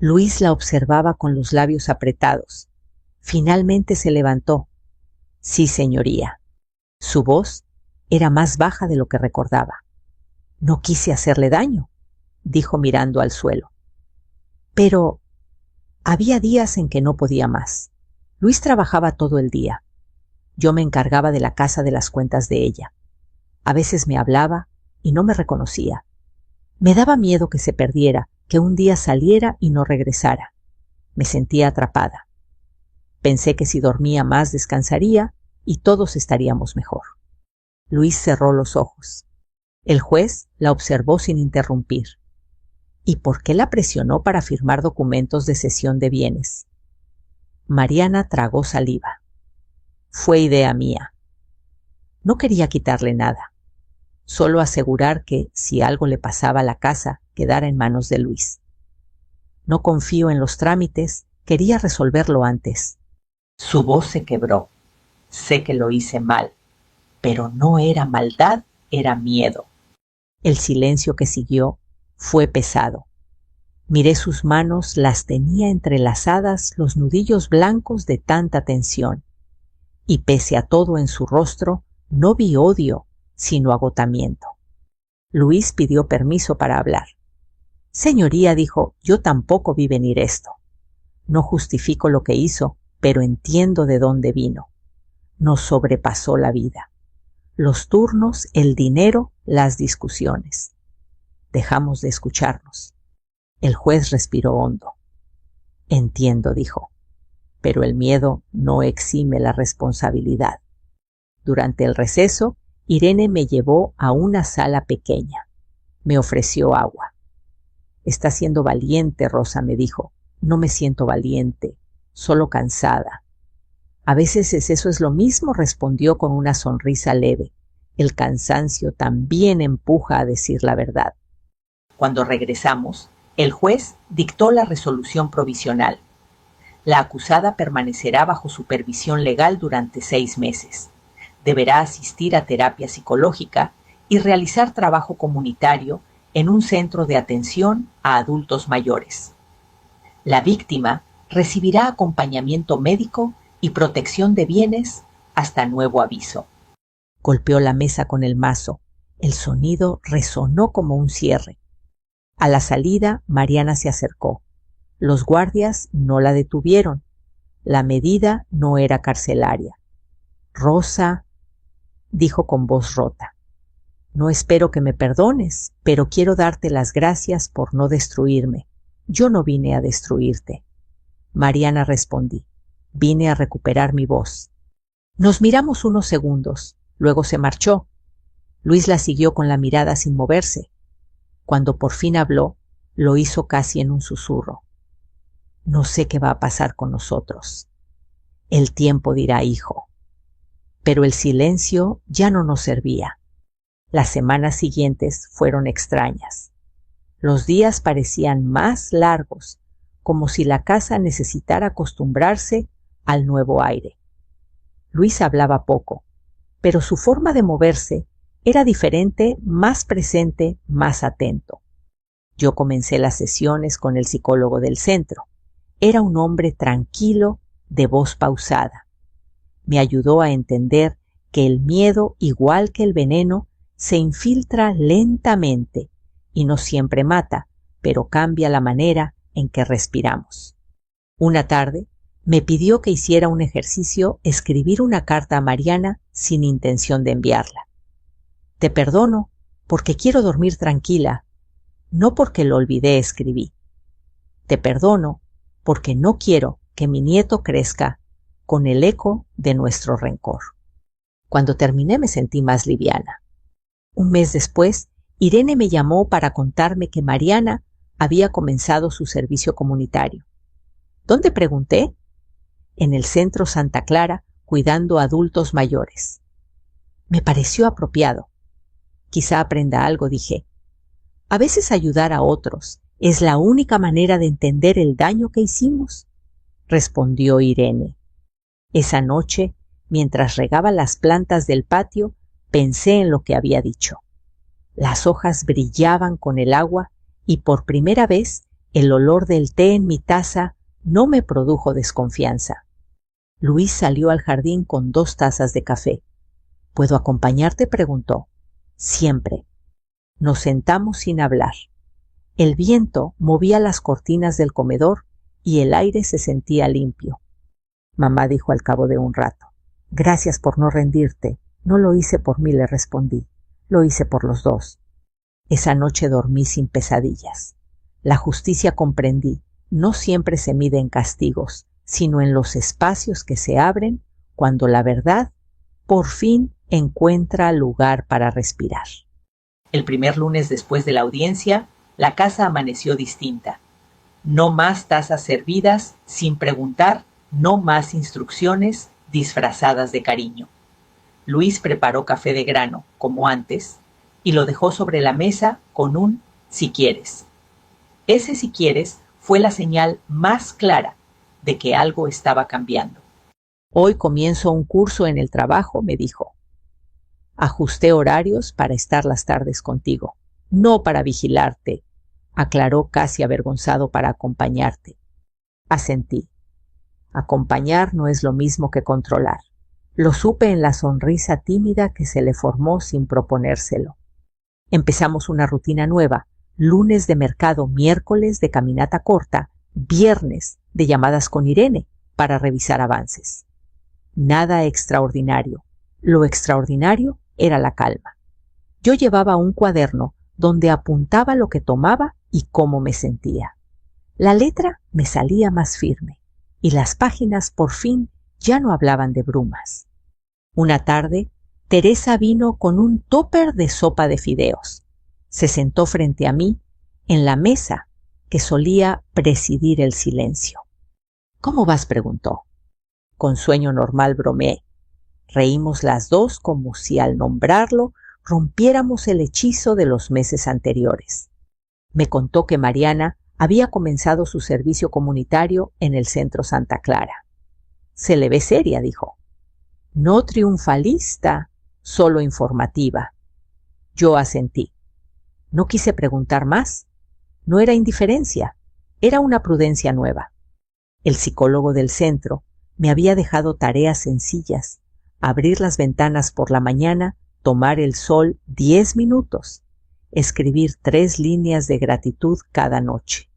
Luis la observaba con los labios apretados. Finalmente se levantó. Sí, señoría. Su voz era más baja de lo que recordaba. No quise hacerle daño, dijo mirando al suelo. Pero había días en que no podía más. Luis trabajaba todo el día. Yo me encargaba de la casa, de las cuentas de ella. A veces me hablaba y no me reconocía. Me daba miedo que se perdiera, que un día saliera y no regresara. Me sentía atrapada. Pensé que si dormía más descansaría y todos estaríamos mejor. Luis cerró los ojos. El juez la observó sin interrumpir. ¿Y por qué la presionó para firmar documentos de cesión de bienes? Mariana tragó saliva. Fue idea mía. No quería quitarle nada. Solo asegurar que, si algo le pasaba a la casa, quedara en manos de Luis. No confío en los trámites, quería resolverlo antes. Su voz se quebró. Sé que lo hice mal, pero no era maldad, era miedo. El silencio que siguió fue pesado. Miré sus manos, las tenía entrelazadas, los nudillos blancos de tanta tensión. Y pese a todo en su rostro, no vi odio, sino agotamiento. Luis pidió permiso para hablar. Señoría, dijo, yo tampoco vi venir esto. No justifico lo que hizo, pero entiendo de dónde vino. Nos sobrepasó la vida. Los turnos, el dinero, las discusiones. Dejamos de escucharnos. El juez respiró hondo. Entiendo, dijo, pero el miedo no exime la responsabilidad. Durante el receso, Irene me llevó a una sala pequeña. Me ofreció agua. Está siendo valiente, Rosa, me dijo. No me siento valiente, solo cansada. A veces eso es lo mismo, respondió con una sonrisa leve. El cansancio también empuja a decir la verdad. Cuando regresamos, el juez dictó la resolución provisional. La acusada permanecerá bajo supervisión legal durante 6 meses. Deberá asistir a terapia psicológica y realizar trabajo comunitario en un centro de atención a adultos mayores. La víctima recibirá acompañamiento médico y protección de bienes hasta nuevo aviso. Golpeó la mesa con el mazo. El sonido resonó como un cierre. A la salida, Mariana se acercó. Los guardias no la detuvieron. La medida no era carcelaria. Rosa, dijo con voz rota, no espero que me perdones, pero quiero darte las gracias por no destruirme. Yo no vine a destruirte. Mariana, respondí. Vine a recuperar mi voz. Nos miramos unos segundos. Luego se marchó. Luis la siguió con la mirada sin moverse. Cuando por fin habló, lo hizo casi en un susurro. No sé qué va a pasar con nosotros. El tiempo dirá, hijo. Pero el silencio ya no nos servía. Las semanas siguientes fueron extrañas. Los días parecían más largos, como si la casa necesitara acostumbrarse al nuevo aire. Luis hablaba poco, pero su forma de moverse era diferente, más presente, más atento. Yo comencé las sesiones con el psicólogo del centro. Era un hombre tranquilo, de voz pausada. Me ayudó a entender que el miedo, igual que el veneno, se infiltra lentamente y no siempre mata, pero cambia la manera en que respiramos. Una tarde me pidió que hiciera un ejercicio, escribir una carta a Mariana sin intención de enviarla. Te perdono porque quiero dormir tranquila, no porque lo olvidé, escribí. Te perdono porque no quiero que mi nieto crezca con el eco de nuestro rencor. Cuando terminé me sentí más liviana. Un mes después, Irene me llamó para contarme que Mariana había comenzado su servicio comunitario. ¿Dónde pregunté? En el Centro Santa Clara, cuidando a adultos mayores. Me pareció apropiado. Quizá aprenda algo, dije. A veces ayudar a otros es la única manera de entender el daño que hicimos, respondió Irene. Esa noche, mientras regaba las plantas del patio, pensé en lo que había dicho. Las hojas brillaban con el agua y por primera vez el olor del té en mi taza no me produjo desconfianza. Luis salió al jardín con 2 tazas de café. ¿Puedo acompañarte?, preguntó. Siempre. Nos sentamos sin hablar. El viento movía las cortinas del comedor y el aire se sentía limpio. Mamá dijo al cabo de un rato. Gracias por no rendirte. No lo hice por mí, le respondí. Lo hice por los 2. Esa noche dormí sin pesadillas. La justicia comprendí. No siempre se mide en castigos, sino en los espacios que se abren cuando la verdad por fin encuentra lugar para respirar. El primer lunes después de la audiencia, la casa amaneció distinta. No más tazas servidas sin preguntar, no más instrucciones disfrazadas de cariño. Luis preparó café de grano, como antes, y lo dejó sobre la mesa con un «si quieres». Ese «si quieres» fue la señal más clara de que algo estaba cambiando. Hoy comienzo un curso en el trabajo, me dijo. Ajusté horarios para estar las tardes contigo, no para vigilarte, aclaró casi avergonzado, para acompañarte. Asentí. Acompañar no es lo mismo que controlar. Lo supe en la sonrisa tímida que se le formó sin proponérselo. Empezamos una rutina nueva, lunes de mercado, miércoles de caminata corta, viernes de llamadas con Irene para revisar avances. Nada extraordinario. Lo extraordinario era la calma. Yo llevaba un cuaderno donde apuntaba lo que tomaba y cómo me sentía. La letra me salía más firme y las páginas por fin ya no hablaban de brumas. Una tarde, Teresa vino con un tóper de sopa de fideos. Se sentó frente a mí en la mesa que solía presidir el silencio. ¿Cómo vas?, preguntó. Con sueño normal, bromeé. Reímos las 2 como si al nombrarlo rompiéramos el hechizo de los meses anteriores. Me contó que Mariana había comenzado su servicio comunitario en el Centro Santa Clara. Se le ve seria, dijo. No triunfalista, solo informativa. Yo asentí. No quise preguntar más. No era indiferencia, era una prudencia nueva. El psicólogo del centro me había dejado tareas sencillas: abrir las ventanas por la mañana, tomar el sol 10 minutos, escribir 3 líneas de gratitud cada noche.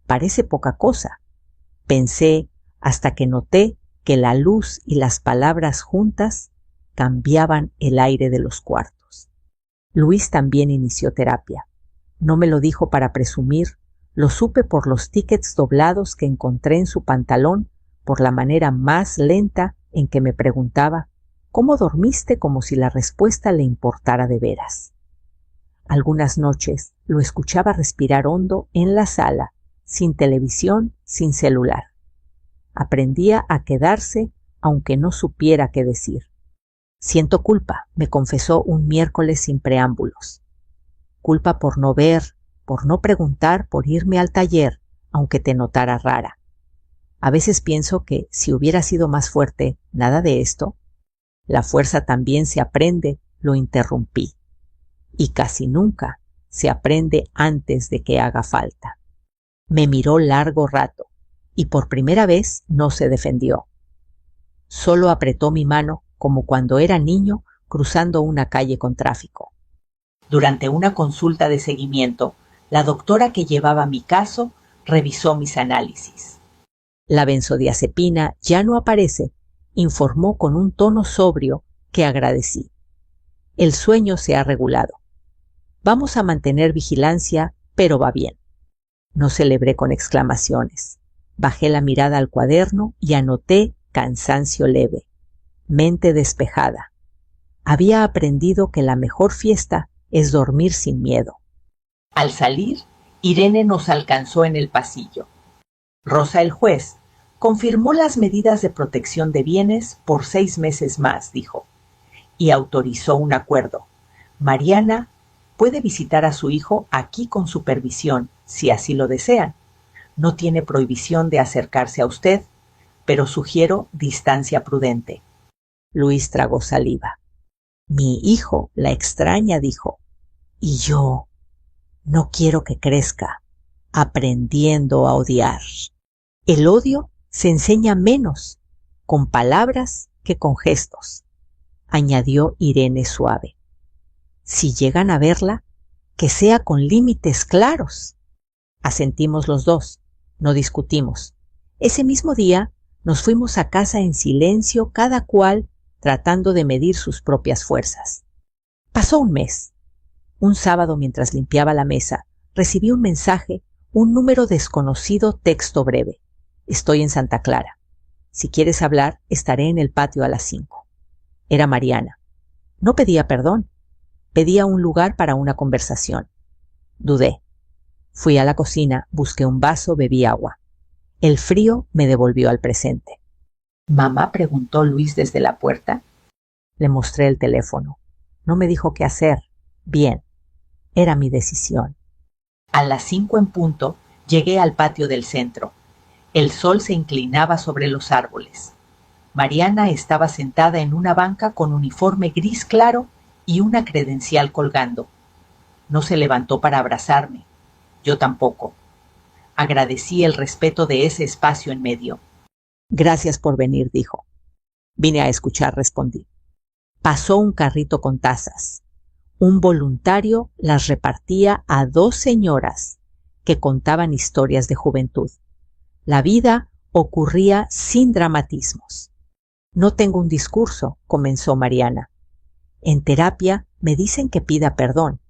Parece poca cosa, pensé, hasta que noté que la luz y las palabras juntas cambiaban el aire de los cuartos. Luis también inició terapia. No me lo dijo para presumir, lo supe por los tickets doblados que encontré en su pantalón, por la manera más lenta en que me preguntaba ¿cómo dormiste?, como si la respuesta le importara de veras. Algunas noches lo escuchaba respirar hondo en la sala, sin televisión, sin celular. Aprendía a quedarse aunque no supiera qué decir. Siento culpa, me confesó un miércoles sin preámbulos. Culpa por no ver, por no preguntar, por irme al taller, aunque te notara rara. A veces pienso que si hubiera sido más fuerte, nada de esto. La fuerza también se aprende, lo interrumpí. Y casi nunca se aprende antes de que haga falta. Me miró largo rato y por primera vez no se defendió. Solo apretó mi mano como cuando era niño cruzando una calle con tráfico. Durante una consulta de seguimiento, la doctora que llevaba mi caso revisó mis análisis. La benzodiazepina ya no aparece, informó con un tono sobrio que agradecí. El sueño se ha regulado. Vamos a mantener vigilancia, pero va bien. No celebré con exclamaciones. Bajé la mirada al cuaderno y anoté cansancio leve, mente despejada. Había aprendido que la mejor fiesta es dormir sin miedo. Al salir, Irene nos alcanzó en el pasillo. Rosa, el juez, confirmó las medidas de protección de bienes por 6 meses más, dijo, y autorizó un acuerdo. Mariana puede visitar a su hijo aquí con supervisión, si así lo desean. No tiene prohibición de acercarse a usted, pero sugiero distancia prudente. Luis tragó saliva. Mi hijo la extraña, dijo, y yo no quiero que crezca aprendiendo a odiar. El odio se enseña menos con palabras que con gestos, añadió Irene suave. Si llegan a verla, que sea con límites claros. Asentimos los dos, no discutimos. Ese mismo día nos fuimos a casa en silencio, cada cual tratando de medir sus propias fuerzas. Pasó un mes. Un sábado, mientras limpiaba la mesa, recibí un mensaje, un número desconocido, texto breve. Estoy en Santa Clara. Si quieres hablar, estaré en el patio a las 5. Era Mariana. No pedía perdón. Pedía un lugar para una conversación. Dudé. Fui a la cocina, busqué un vaso, bebí agua. El frío me devolvió al presente. ¿Mamá?, preguntó Luis desde la puerta. Le mostré el teléfono. No me dijo qué hacer. Bien. Era mi decisión. A las 5 en punto llegué al patio del centro. El sol se inclinaba sobre los árboles. Mariana estaba sentada en una banca con uniforme gris claro y una credencial colgando. No se levantó para abrazarme. Yo tampoco. Agradecí el respeto de ese espacio en medio. Gracias por venir, dijo. Vine a escuchar, respondí. Pasó un carrito con tazas. Un voluntario las repartía a 2 señoras que contaban historias de juventud. La vida ocurría sin dramatismos. No tengo un discurso, comenzó Mariana. En terapia me dicen que pida perdón.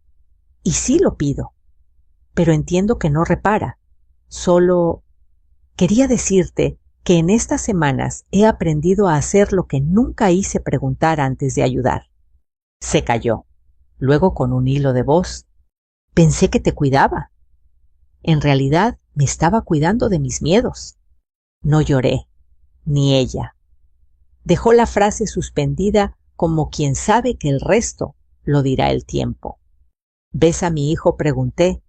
Y sí lo pido. Pero entiendo que no repara. Solo quería decirte que en estas semanas he aprendido a hacer lo que nunca hice, preguntar antes de ayudar. Se calló. Luego, con un hilo de voz, pensé que te cuidaba. En realidad, me estaba cuidando de mis miedos. No lloré, ni ella. Dejó la frase suspendida como quien sabe que el resto lo dirá el tiempo. ¿Ves a mi hijo?, pregunté.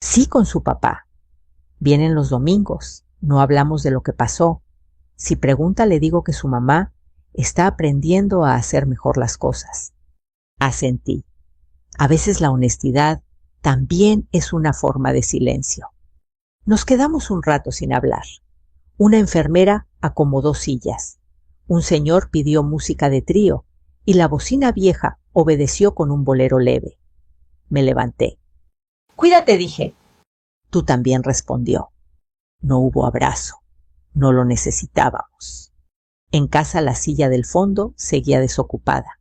Sí, con su papá. Vienen los domingos, no hablamos de lo que pasó. Si pregunta, le digo que su mamá está aprendiendo a hacer mejor las cosas. Asentí. A veces la honestidad también es una forma de silencio. Nos quedamos un rato sin hablar. Una enfermera acomodó sillas. Un señor pidió música de trío y la bocina vieja obedeció con un bolero leve. Me levanté. Cuídate, dije. Tú también, respondió. No hubo abrazo. No lo necesitábamos. En casa la silla del fondo seguía desocupada.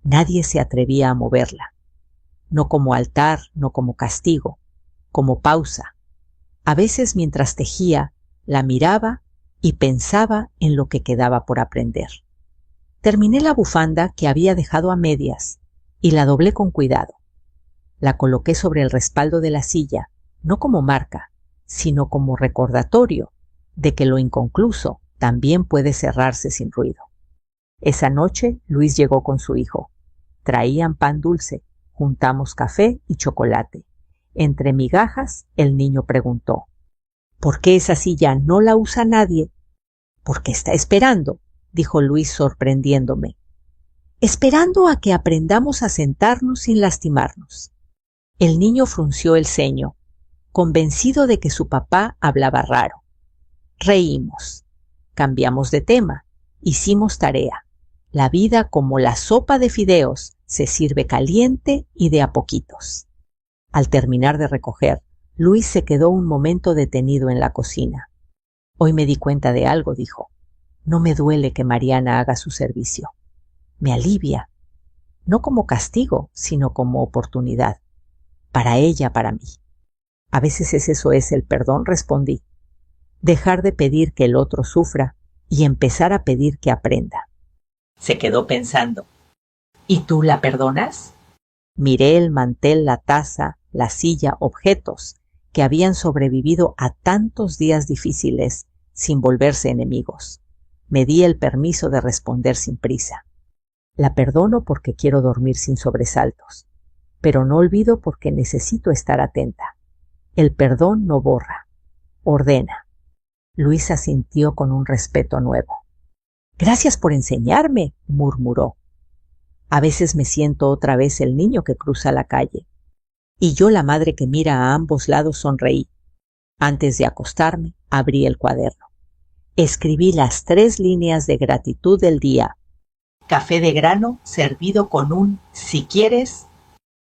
Nadie se atrevía a moverla. No como altar, no como castigo, como pausa. A veces, mientras tejía, la miraba y pensaba en lo que quedaba por aprender. Terminé la bufanda que había dejado a medias y la doblé con cuidado. La coloqué sobre el respaldo de la silla, no como marca, sino como recordatorio de que lo inconcluso también puede cerrarse sin ruido. Esa noche Luis llegó con su hijo. Traían pan dulce, juntamos café y chocolate. Entre migajas, el niño preguntó: ¿por qué esa silla no la usa nadie? Porque está esperando, dijo Luis, sorprendiéndome. Esperando a que aprendamos a sentarnos sin lastimarnos. El niño frunció el ceño, convencido de que su papá hablaba raro. Reímos. Cambiamos de tema. Hicimos tarea. La vida, como la sopa de fideos, se sirve caliente y de a poquitos. Al terminar de recoger, Luis se quedó un momento detenido en la cocina. Hoy me di cuenta de algo, dijo. No me duele que Mariana haga su servicio. Me alivia. No como castigo, sino como oportunidad. Para ella, para mí. A veces eso es el perdón, respondí. Dejar de pedir que el otro sufra y empezar a pedir que aprenda. Se quedó pensando. ¿Y tú la perdonas? Miré el mantel, la taza, la silla, objetos que habían sobrevivido a tantos días difíciles sin volverse enemigos. Me di el permiso de responder sin prisa. La perdono porque quiero dormir sin sobresaltos, pero no olvido porque necesito estar atenta. El perdón no borra, ordena. Luis asintió con un respeto nuevo. Gracias por enseñarme, murmuró. A veces me siento otra vez el niño que cruza la calle. Y yo la madre que mira a ambos lados sonreí. Antes de acostarme, abrí el cuaderno. Escribí las 3 líneas de gratitud del día. Café de grano servido con un si quieres.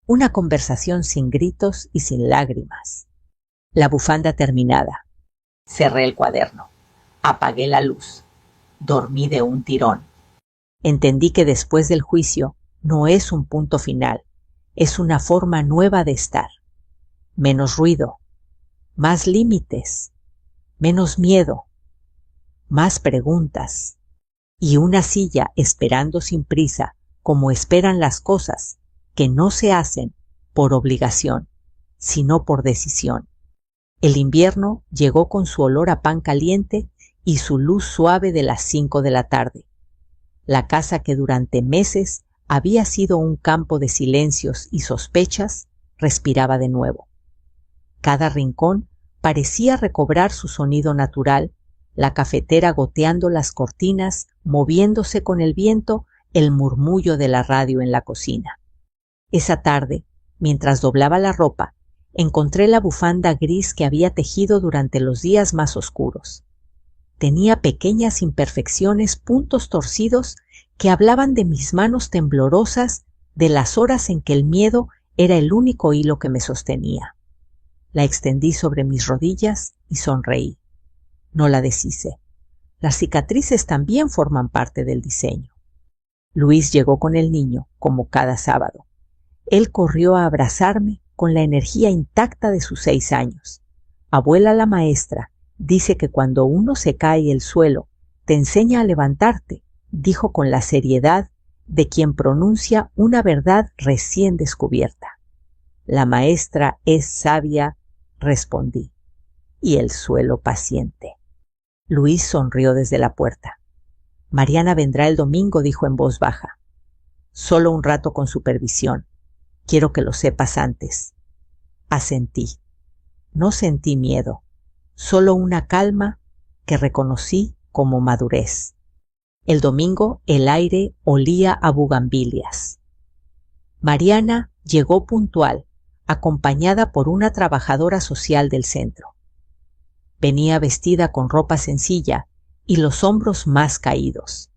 Una conversación sin gritos y sin lágrimas. La bufanda terminada. Cerré el cuaderno. Apagué la luz. Dormí de un tirón. Entendí que después del juicio no es un punto final, es una forma nueva de estar. Menos ruido, más límites, menos miedo, más preguntas y una silla esperando sin prisa, como esperan las cosas que no se hacen por obligación, sino por decisión. El invierno llegó con su olor a pan caliente y su luz suave de las 5 de la tarde. La casa que durante meses había sido un campo de silencios y sospechas, respiraba de nuevo. Cada rincón parecía recobrar su sonido natural, la cafetera goteando las cortinas, moviéndose con el viento, el murmullo de la radio en la cocina. Esa tarde, mientras doblaba la ropa, encontré la bufanda gris que había tejido durante los días más oscuros. Tenía pequeñas imperfecciones, puntos torcidos que hablaban de mis manos temblorosas, de las horas en que el miedo era el único hilo que me sostenía. La extendí sobre mis rodillas y sonreí. No la deshice. Las cicatrices también forman parte del diseño. Luis llegó con el niño, como cada sábado. Él corrió a abrazarme con la energía intacta de sus 6 años. Abuela la maestra dice que cuando uno se cae al suelo, te enseña a levantarte, dijo con la seriedad de quien pronuncia una verdad recién descubierta. La maestra es sabia, respondí, y el suelo paciente. Luis sonrió desde la puerta. Mariana vendrá el domingo, dijo en voz baja. Solo un rato con supervisión. Quiero que lo sepas antes. Asentí. No sentí miedo, solo una calma que reconocí como madurez. El domingo el aire olía a bugambilias. Mariana llegó puntual, acompañada por una trabajadora social del centro. Venía vestida con ropa sencilla y los hombros más caídos.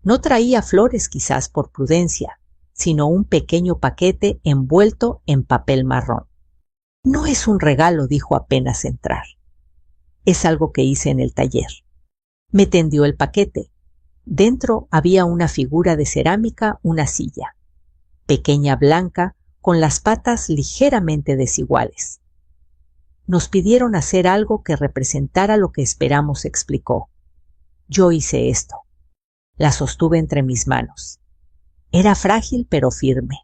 No traía flores quizás por prudencia, sino un pequeño paquete envuelto en papel marrón. No es un regalo, dijo apenas entrar. Es algo que hice en el taller. Me tendió el paquete. Dentro había una figura de cerámica, una silla, pequeña, blanca, con las patas ligeramente desiguales. Nos pidieron hacer algo que representara lo que esperamos, explicó. Yo hice esto. La sostuve entre mis manos. Era frágil pero firme.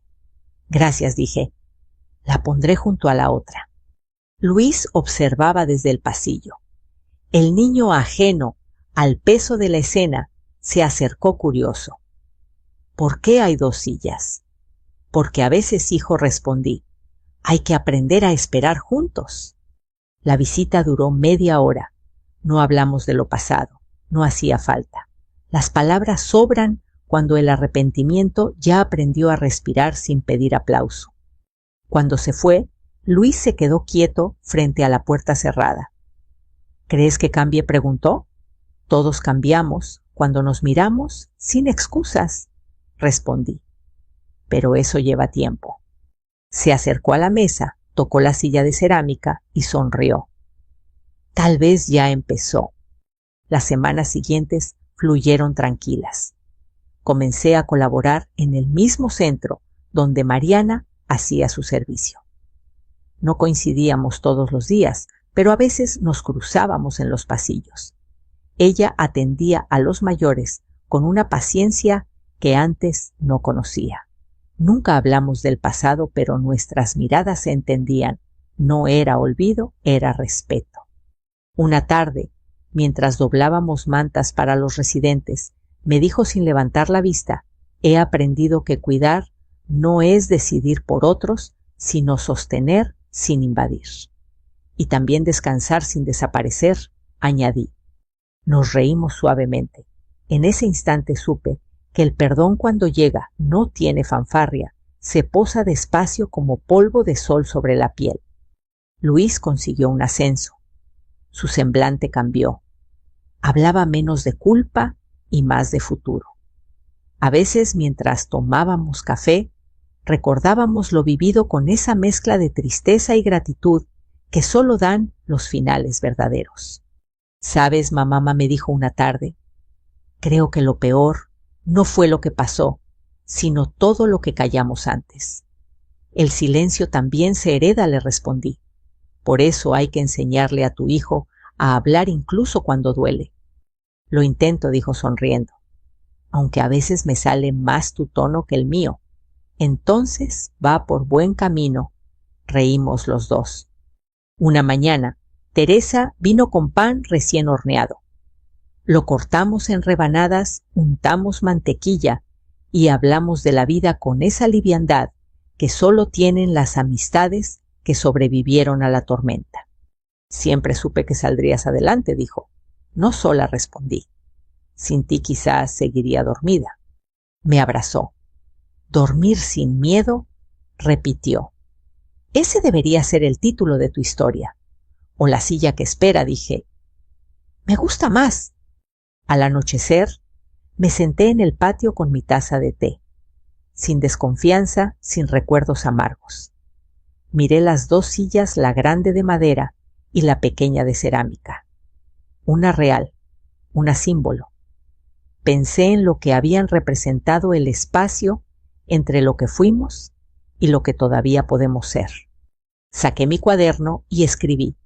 Gracias, dije. La pondré junto a la otra. Luis observaba desde el pasillo. El niño, ajeno al peso de la escena, se acercó curioso. ¿Por qué hay 2 sillas? Porque a veces, hijo, respondí, hay que aprender a esperar juntos. La visita duró media hora. No hablamos de lo pasado. No hacía falta. Las palabras sobran cuando el arrepentimiento ya aprendió a respirar sin pedir aplauso. Cuando se fue, Luis se quedó quieto frente a la puerta cerrada. ¿Crees que cambie?, preguntó. Todos cambiamos cuando nos miramos sin excusas, respondí. Pero eso lleva tiempo. Se acercó a la mesa, tocó la silla de cerámica y sonrió. Tal vez ya empezó. Las semanas siguientes fluyeron tranquilas. Comencé a colaborar en el mismo centro donde Mariana hacía su servicio. No coincidíamos todos los días, pero a veces nos cruzábamos en los pasillos. Ella atendía a los mayores con una paciencia que antes no conocía. Nunca hablamos del pasado, pero nuestras miradas se entendían. No era olvido, era respeto. Una tarde, mientras doblábamos mantas para los residentes, me dijo sin levantar la vista: he aprendido que cuidar no es decidir por otros, sino sostener sin invadir. Y también descansar sin desaparecer, añadí. Nos reímos suavemente. En ese instante supe que el perdón, cuando llega, no tiene fanfarria, se posa despacio como polvo de sol sobre la piel. Luis consiguió un ascenso. Su semblante cambió. Hablaba menos de culpa y más de futuro. A veces, mientras tomábamos café, recordábamos lo vivido con esa mezcla de tristeza y gratitud que solo dan los finales verdaderos. ¿Sabes, mamá?, me dijo una tarde, creo que lo peor no fue lo que pasó, sino todo lo que callamos antes. El silencio también se hereda, le respondí. Por eso hay que enseñarle a tu hijo a hablar incluso cuando duele. Lo intento, dijo sonriendo, aunque a veces me sale más tu tono que el mío. Entonces va por buen camino. Reímos los dos. Una mañana, Teresa vino con pan recién horneado. Lo cortamos en rebanadas, untamos mantequilla y hablamos de la vida con esa liviandad que solo tienen las amistades que sobrevivieron a la tormenta. Siempre supe que saldrías adelante, dijo. No sola, respondí. Sin ti quizás seguiría dormida. Me abrazó. Dormir sin miedo, repitió. Ese debería ser el título de tu historia. O La silla que espera, dije. Me gusta más. Al anochecer, me senté en el patio con mi taza de té, sin desconfianza, sin recuerdos amargos. Miré las dos sillas, la grande de madera y la pequeña de cerámica. Una real, una símbolo. Pensé en lo que habían representado el espacio entre lo que fuimos y lo que todavía podemos ser. Saqué mi cuaderno y escribí: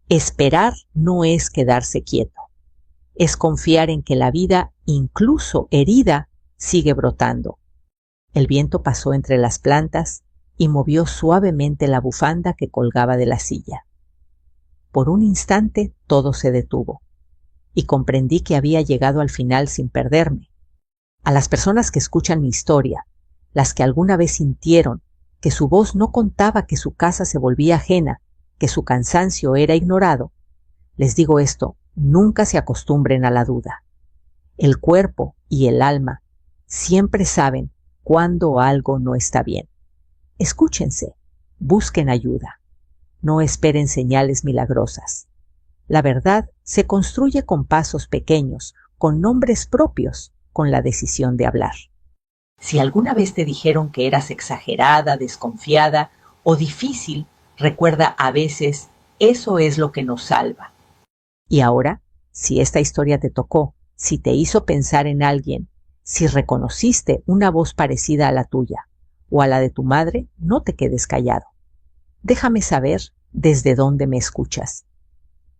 esperar no es quedarse quieto. Es confiar en que la vida, incluso herida, sigue brotando. El viento pasó entre las plantas y movió suavemente la bufanda que colgaba de la silla. Por un instante todo se detuvo y comprendí que había llegado al final sin perderme. A las personas que escuchan mi historia, las que alguna vez sintieron que su voz no contaba, que su casa se volvía ajena, que su cansancio era ignorado, les digo esto: nunca se acostumbren a la duda. El cuerpo y el alma siempre saben cuando algo no está bien. Escúchense, busquen ayuda. No esperen señales milagrosas. La verdad se construye con pasos pequeños, con nombres propios, con la decisión de hablar. Si alguna vez te dijeron que eras exagerada, desconfiada o difícil, recuerda, a veces eso es lo que nos salva. Y ahora, si esta historia te tocó, si te hizo pensar en alguien, si reconociste una voz parecida a la tuya o a la de tu madre, no te quedes callado. Déjame saber desde dónde me escuchas.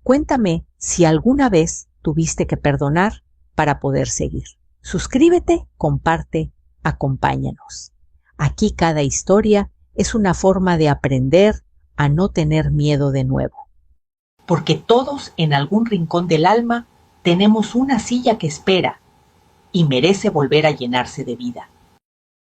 Cuéntame si alguna vez tuviste que perdonar para poder seguir. Suscríbete, comparte, acompáñanos. Aquí cada historia es una forma de aprender a no tener miedo de nuevo. Porque todos en algún rincón del alma tenemos una silla que espera y merece volver a llenarse de vida.